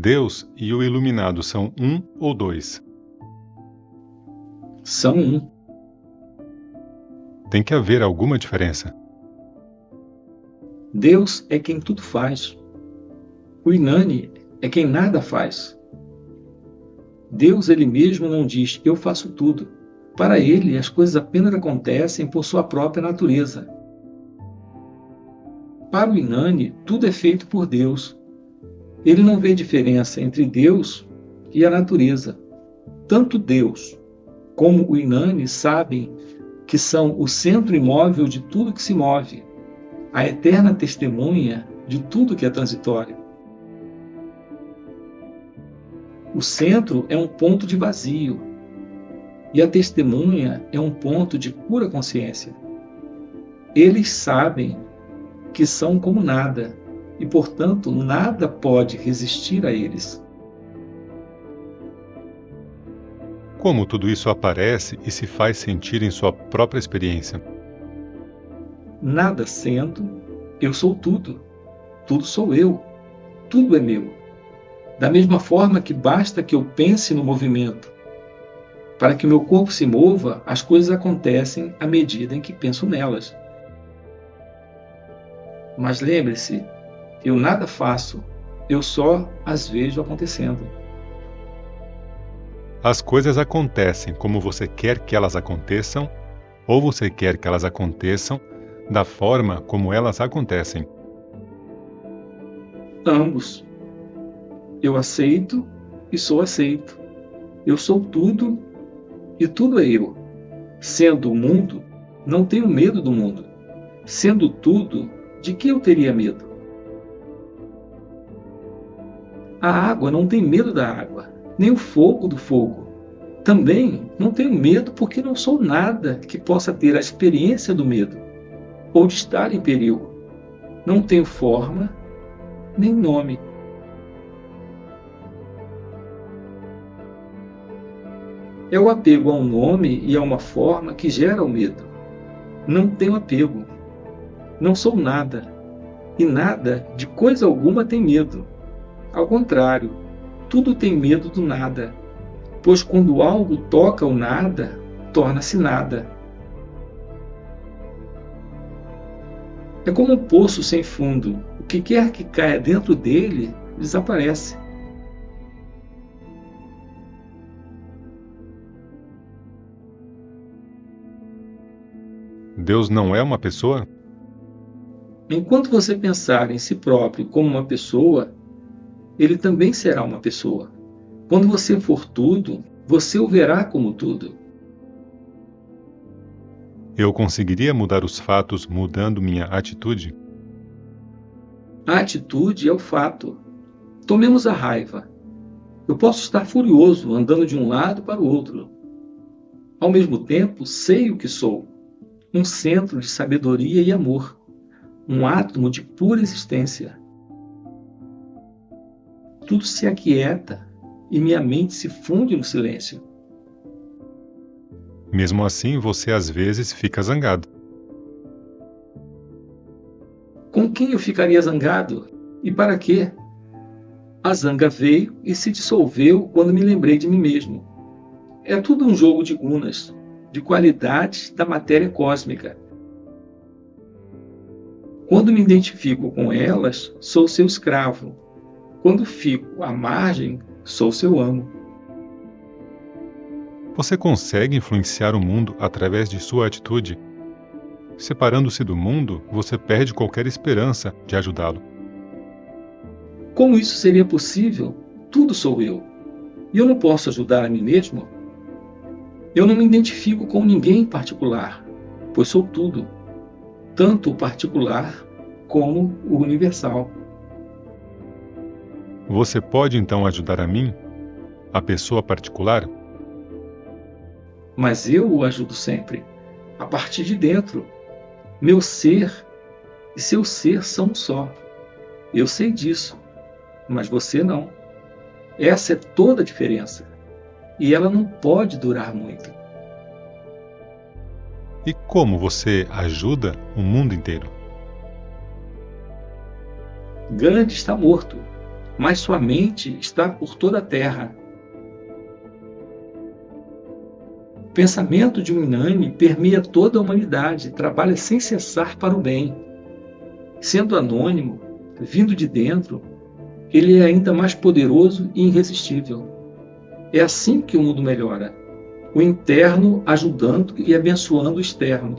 Deus e o iluminado são um ou dois? São um. Tem que haver alguma diferença. Deus é quem tudo faz. O Inani é quem nada faz. Deus ele mesmo não diz, eu faço tudo. Para ele, as coisas apenas acontecem por sua própria natureza. Para o Inani, tudo é feito por Deus. Ele não vê diferença entre Deus e a natureza. Tanto Deus como o Inani sabem que são o centro imóvel de tudo que se move, a eterna testemunha de tudo que é transitório. O centro é um ponto de vazio e a testemunha é um ponto de pura consciência. Eles sabem que são como nada e, portanto, nada pode resistir a eles. Como tudo isso aparece e se faz sentir em sua própria experiência? Nada sendo, eu sou tudo. Tudo sou eu. Tudo é meu. Da mesma forma que basta que eu pense no movimento. Para que o meu corpo se mova, as coisas acontecem à medida em que penso nelas. Mas lembre-se, eu nada faço, eu só as vejo acontecendo. As coisas acontecem como você quer que elas aconteçam, ou você quer que elas aconteçam da forma como elas acontecem? Ambos. Eu aceito e sou aceito. Eu sou tudo e tudo é eu. Sendo o mundo, não tenho medo do mundo. Sendo tudo, de que eu teria medo? A água não tem medo da água, nem o fogo do fogo. Também não tenho medo porque não sou nada que possa ter a experiência do medo, ou de estar em perigo. Não tenho forma, nem nome. É o apego a um nome e a uma forma que gera o medo. Não tenho apego. Não sou nada. E nada, de coisa alguma, tem medo. Ao contrário, tudo tem medo do nada. Pois quando algo toca o nada, torna-se nada. É como um poço sem fundo. O que quer que caia dentro dele, desaparece. Deus não é uma pessoa? Enquanto você pensar em si próprio como uma pessoa, ele também será uma pessoa. Quando você for tudo, você o verá como tudo. Eu conseguiria mudar os fatos mudando minha atitude? A atitude é o fato. Tomemos a raiva. Eu posso estar furioso, andando de um lado para o outro. Ao mesmo tempo, sei o que sou. Um centro de sabedoria e amor. Um átomo de pura existência. Tudo se aquieta e minha mente se funde no silêncio. Mesmo assim, você às vezes fica zangado. Com quem eu ficaria zangado? E para quê? A zanga veio e se dissolveu quando me lembrei de mim mesmo. É tudo um jogo de gunas, de qualidades da matéria cósmica. Quando me identifico com elas, sou seu escravo. Quando fico à margem, sou seu amo. Você consegue influenciar o mundo através de sua atitude? Separando-se do mundo, você perde qualquer esperança de ajudá-lo. Como isso seria possível? Tudo sou eu. E eu não posso ajudar a mim mesmo? Eu não me identifico com ninguém em particular, pois sou tudo, tanto o particular como o universal. Você pode então ajudar a mim, a pessoa particular? Mas eu o ajudo sempre, a partir de dentro. Meu ser e seu ser são um só. Eu sei disso, mas você não. Essa é toda a diferença. E ela não pode durar muito. E como você ajuda o mundo inteiro? Gandhi está morto. mas sua mente está por toda a terra. O pensamento de um Inani permeia toda a humanidade, trabalha sem cessar para o bem. Sendo anônimo, vindo de dentro, ele é ainda mais poderoso e irresistível. É assim que o mundo melhora, o interno ajudando e abençoando o externo.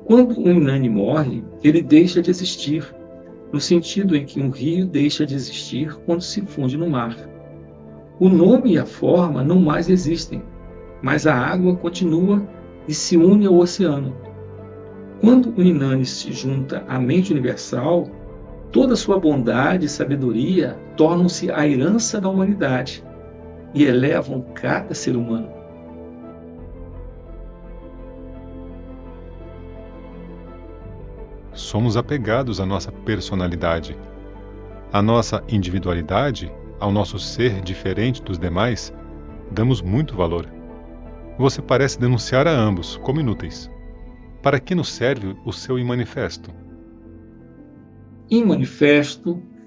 Quando um Inani morre, ele deixa de existir, no sentido em que um rio deixa de existir quando se funde no mar. O nome e a forma não mais existem, mas a água continua e se une ao oceano. Quando o Inani se junta à mente universal, toda sua bondade e sabedoria tornam-se a herança da humanidade e elevam cada ser humano. Somos apegados à nossa personalidade, à nossa individualidade, ao nosso ser diferente dos demais, damos muito valor. Você parece denunciar a ambos como inúteis. Para que nos serve o seu manifesto?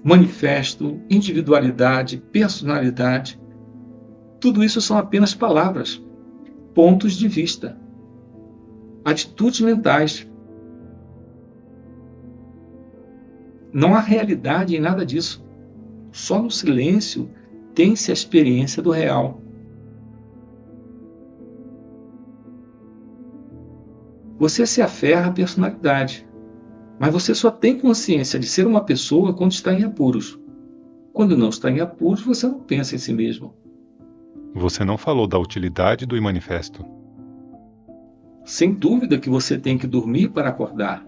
Manifesto, individualidade, personalidade, tudo isso são apenas palavras, pontos de vista, atitudes mentais. Não há realidade em nada disso. Só no silêncio tem-se a experiência do real. Você se aferra à personalidade, mas você só tem consciência de ser uma pessoa quando está em apuros. Quando não está em apuros, você não pensa em si mesmo. Você não falou da utilidade do manifesto. Sem dúvida que você tem que dormir para acordar.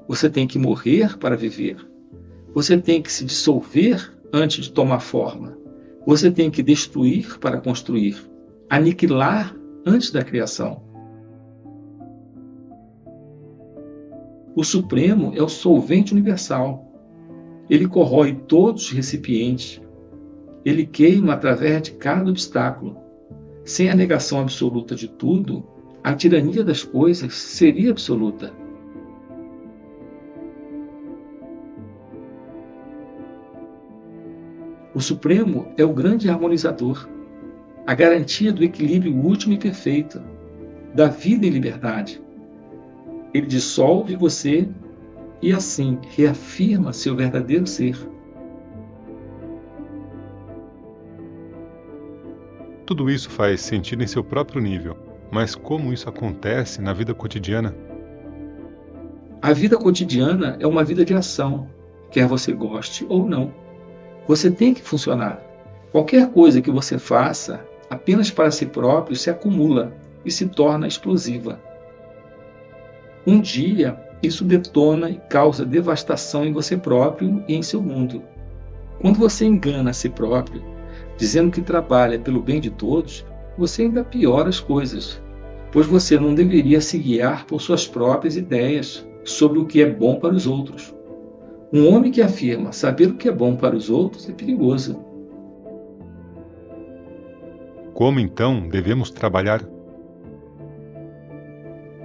Você tem que morrer para viver. Você tem que se dissolver antes de tomar forma. Você tem que destruir para construir. Aniquilar antes da criação. O Supremo é o solvente universal. Ele corrói todos os recipientes. Ele queima através de cada obstáculo. Sem a negação absoluta de tudo, a tirania das coisas seria absoluta. O Supremo é o grande harmonizador, a garantia do equilíbrio último e perfeito, da vida e liberdade. Ele dissolve você e assim reafirma seu verdadeiro ser. Tudo isso faz sentido em seu próprio nível, mas como isso acontece na vida cotidiana? A vida cotidiana é uma vida de ação, quer você goste ou não. Você tem que funcionar. Qualquer coisa que você faça apenas para si próprio se acumula e se torna explosiva. Um dia, isso detona e causa devastação em você próprio e em seu mundo. Quando você engana a si próprio, dizendo que trabalha pelo bem de todos, você ainda piora as coisas, pois você não deveria se guiar por suas próprias ideias sobre o que é bom para os outros. Um homem que afirma saber o que é bom para os outros é perigoso. Como então devemos trabalhar?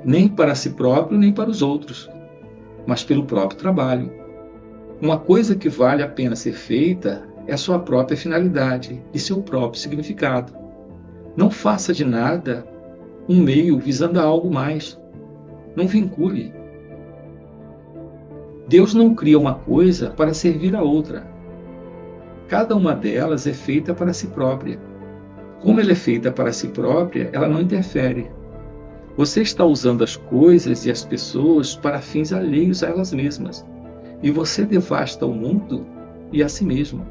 Nem para si próprio, nem para os outros, mas pelo próprio trabalho. Uma coisa que vale a pena ser feita é sua própria finalidade e seu próprio significado. Não faça de nada um meio visando a algo mais. Não vincule. Deus não cria uma coisa para servir a outra. Cada uma delas é feita para si própria. Como ela é feita para si própria, ela não interfere. Você está usando as coisas e as pessoas para fins alheios a elas mesmas. E você devasta o mundo e a si mesmo.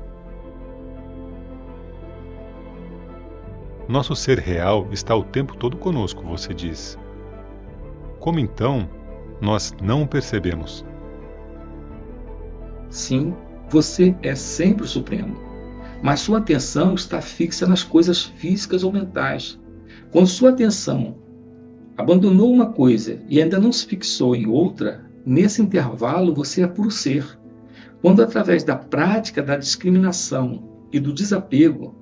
Nosso ser real está o tempo todo conosco, você diz. Como então nós não o percebemos? Sim, você é sempre o Supremo. Mas sua atenção está fixa nas coisas físicas ou mentais. Quando sua atenção abandonou uma coisa e ainda não se fixou em outra, nesse intervalo você é puro ser. Quando através da prática da discriminação e do desapego,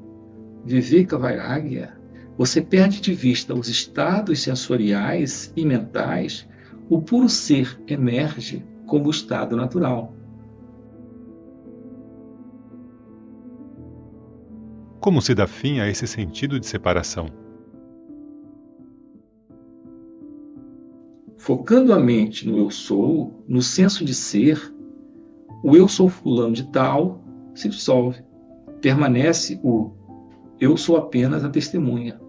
Viveka Vairagya, você perde de vista os estados sensoriais e mentais, o puro ser emerge como estado natural. Como se dá fim a esse sentido de separação? Focando a mente no eu sou, no senso de ser, o eu sou fulano de tal se dissolve. Permanece o eu sou apenas a testemunha.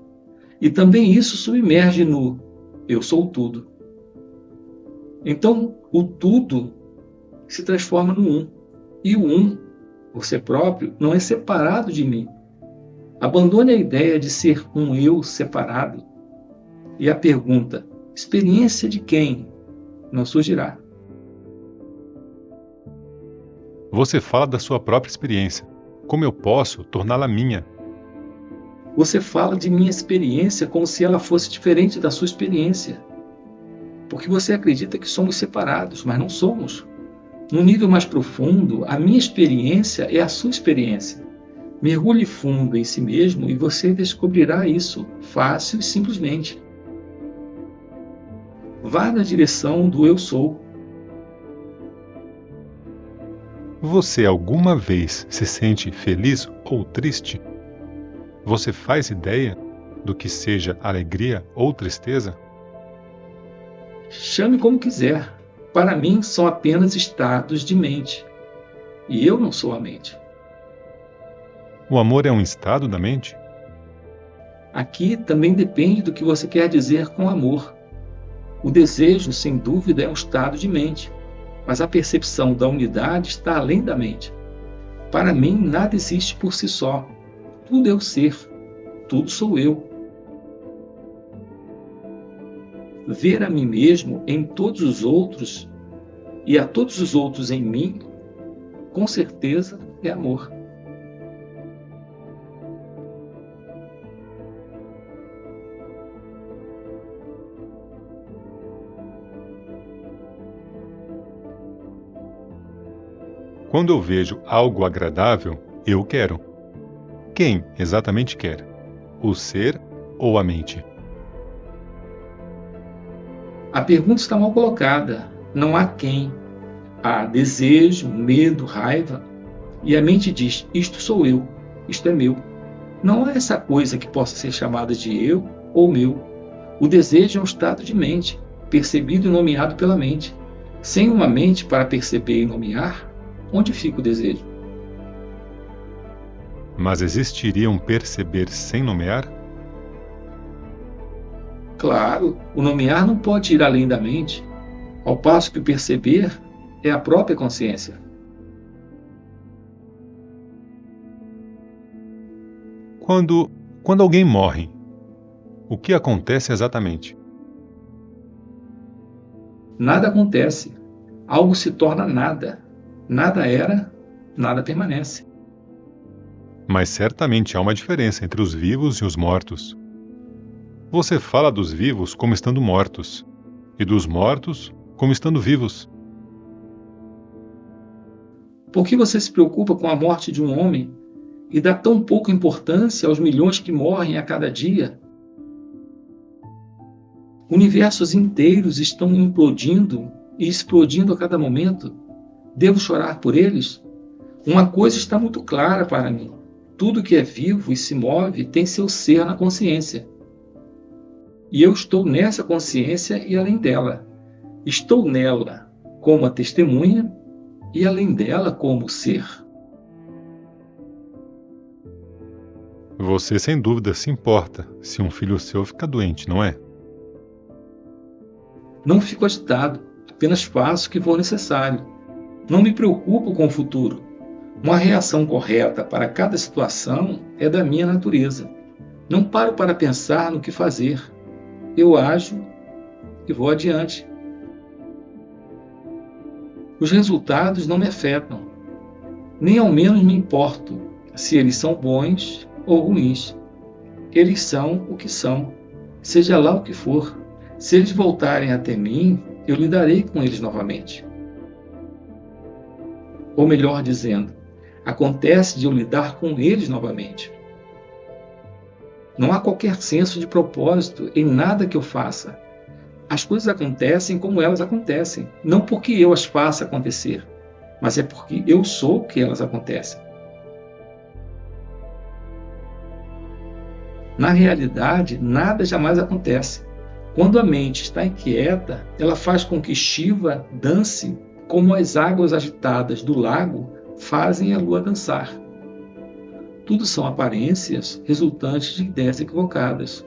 E também isso submerge no eu sou tudo. Então, o tudo se transforma no um. E o um, você próprio, não é separado de mim. Abandone a ideia de ser um eu separado. E a pergunta, experiência de quem? Não surgirá. Você fala da sua própria experiência. Como eu posso torná-la minha? Você fala de minha experiência como se ela fosse diferente da sua experiência. Porque você acredita que somos separados, mas não somos. No nível mais profundo, a minha experiência é a sua experiência. Mergulhe fundo em si mesmo e você descobrirá isso, fácil e simplesmente. Vá na direção do eu sou. Você alguma vez se sente feliz ou triste? Você faz ideia do que seja alegria ou tristeza? Chame como quiser. Para mim, são apenas estados de mente. E eu não sou a mente. O amor é um estado da mente? Aqui também depende do que você quer dizer com amor. O desejo, sem dúvida, é um estado de mente, mas a percepção da unidade está além da mente. Para mim, nada existe por si só. Tudo é o ser. Tudo sou eu. Ver a mim mesmo em todos os outros e a todos os outros em mim, com certeza é amor. Quando eu vejo algo agradável, eu quero. Quem exatamente quer? O ser ou a mente? A pergunta está mal colocada. Não há quem. Há desejo, medo, raiva. E a mente diz, isto sou eu, isto é meu. Não há essa coisa que possa ser chamada de eu ou meu. O desejo é um estado de mente, percebido e nomeado pela mente. Sem uma mente para perceber e nomear, onde fica o desejo? Mas existiria um perceber sem nomear? Claro, o nomear não pode ir além da mente, ao passo que o perceber é a própria consciência. Quando alguém morre, o que acontece exatamente? Nada acontece. Algo se torna nada. Nada era, nada permanece. Mas certamente há uma diferença entre os vivos e os mortos. Você fala dos vivos como estando mortos, e dos mortos como estando vivos. Por que você se preocupa com a morte de um homem e dá tão pouca importância aos milhões que morrem a cada dia? Universos inteiros estão implodindo e explodindo a cada momento. Devo chorar por eles? Uma coisa está muito clara para mim. Tudo que é vivo e se move tem seu ser na consciência. E eu estou nessa consciência e além dela. Estou nela como a testemunha e além dela como ser. Você sem dúvida se importa se um filho seu fica doente, não é? Não fico agitado, apenas faço o que for necessário. Não me preocupo com o futuro. Uma reação correta para cada situação é da minha natureza. Não paro para pensar no que fazer. Eu ajo e vou adiante. Os resultados não me afetam, nem ao menos me importo se eles são bons ou ruins. Eles são o que são, seja lá o que for. Se eles voltarem até mim, eu lidarei com eles novamente. Ou melhor dizendo, acontece de eu lidar com eles novamente. Não há qualquer senso de propósito em nada que eu faça. As coisas acontecem como elas acontecem, não porque eu as faça acontecer, mas é porque eu sou que elas acontecem. Na realidade, nada jamais acontece. Quando a mente está inquieta, ela faz com que Shiva dance como as águas agitadas do lago fazem a lua dançar. Tudo são aparências resultantes de ideias equivocadas.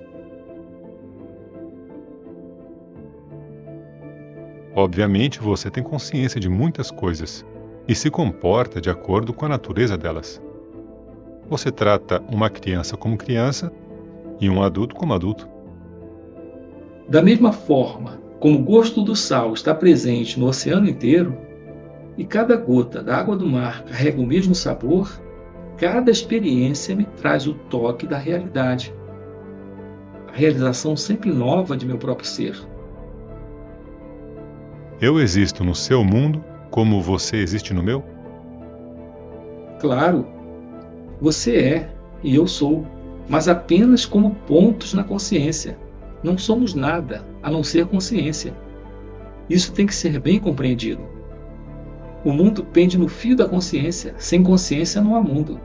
Obviamente, você tem consciência de muitas coisas e se comporta de acordo com a natureza delas. Você trata uma criança como criança e um adulto como adulto. Da mesma forma como o gosto do sal está presente no oceano inteiro, e cada gota da água do mar carrega o mesmo sabor, cada experiência me traz o toque da realidade. A realização sempre nova de meu próprio ser. Eu existo no seu mundo como você existe no meu? Claro, você é e eu sou, mas apenas como pontos na consciência. Não somos nada a não ser consciência. Isso tem que ser bem compreendido. O mundo pende no fio da consciência. Sem consciência não há mundo.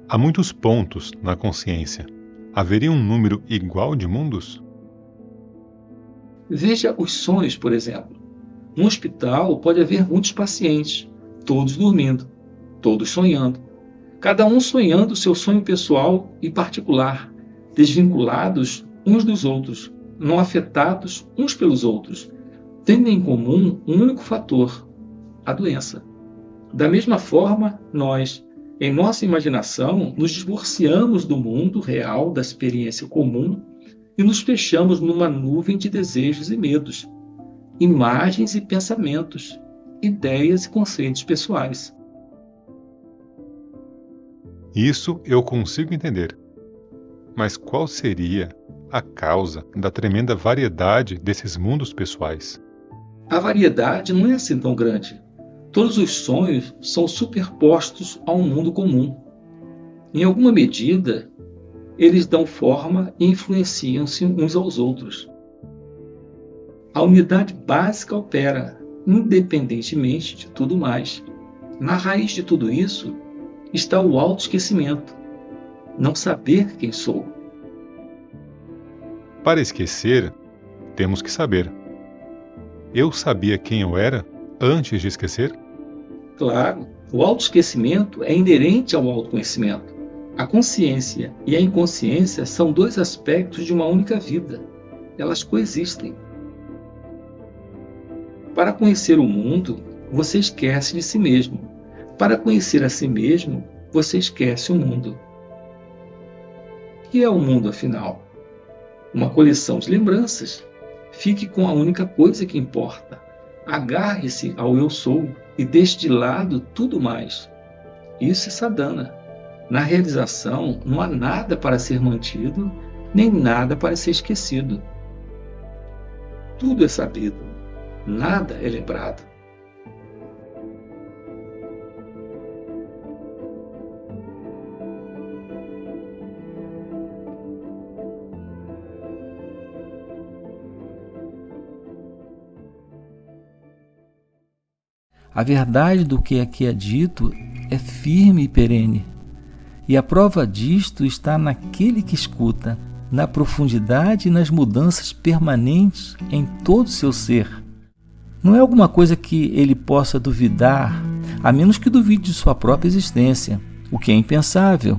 Há muitos pontos na consciência. Haveria um número igual de mundos? Veja os sonhos, por exemplo. No hospital pode haver muitos pacientes, todos dormindo, todos sonhando. Cada um sonhando o seu sonho pessoal e particular, desvinculados uns dos outros, não afetados uns pelos outros, tendo em comum um único fator, a doença. Da mesma forma, nós, em nossa imaginação, nos divorciamos do mundo real, da experiência comum, e nos fechamos numa nuvem de desejos e medos, imagens e pensamentos, ideias e conceitos pessoais. Isso eu consigo entender. Mas qual seria a causa da tremenda variedade desses mundos pessoais? A variedade não é assim tão grande. Todos os sonhos são superpostos a um mundo comum. Em alguma medida, eles dão forma e influenciam-se uns aos outros. A unidade básica opera, independentemente de tudo mais. Na raiz de tudo isso está o autoesquecimento, não saber quem sou. Para esquecer, temos que saber. Eu sabia quem eu era antes de esquecer? Claro, o autoesquecimento é inerente ao autoconhecimento. A consciência e a inconsciência são dois aspectos de uma única vida. Elas coexistem. Para conhecer o mundo, você esquece de si mesmo. Para conhecer a si mesmo, você esquece o mundo. O que é o mundo, afinal? Uma coleção de lembranças. Fique com a única coisa que importa. Agarre-se ao eu sou e deixe de lado tudo mais. Isso é sadhana. Na realização, não há nada para ser mantido, nem nada para ser esquecido. Tudo é sabido, nada é lembrado. A verdade do que aqui é dito é firme e perene. E a prova disto está naquele que escuta, na profundidade e nas mudanças permanentes em todo o seu ser. Não é alguma coisa que ele possa duvidar, a menos que duvide de sua própria existência, o que é impensável.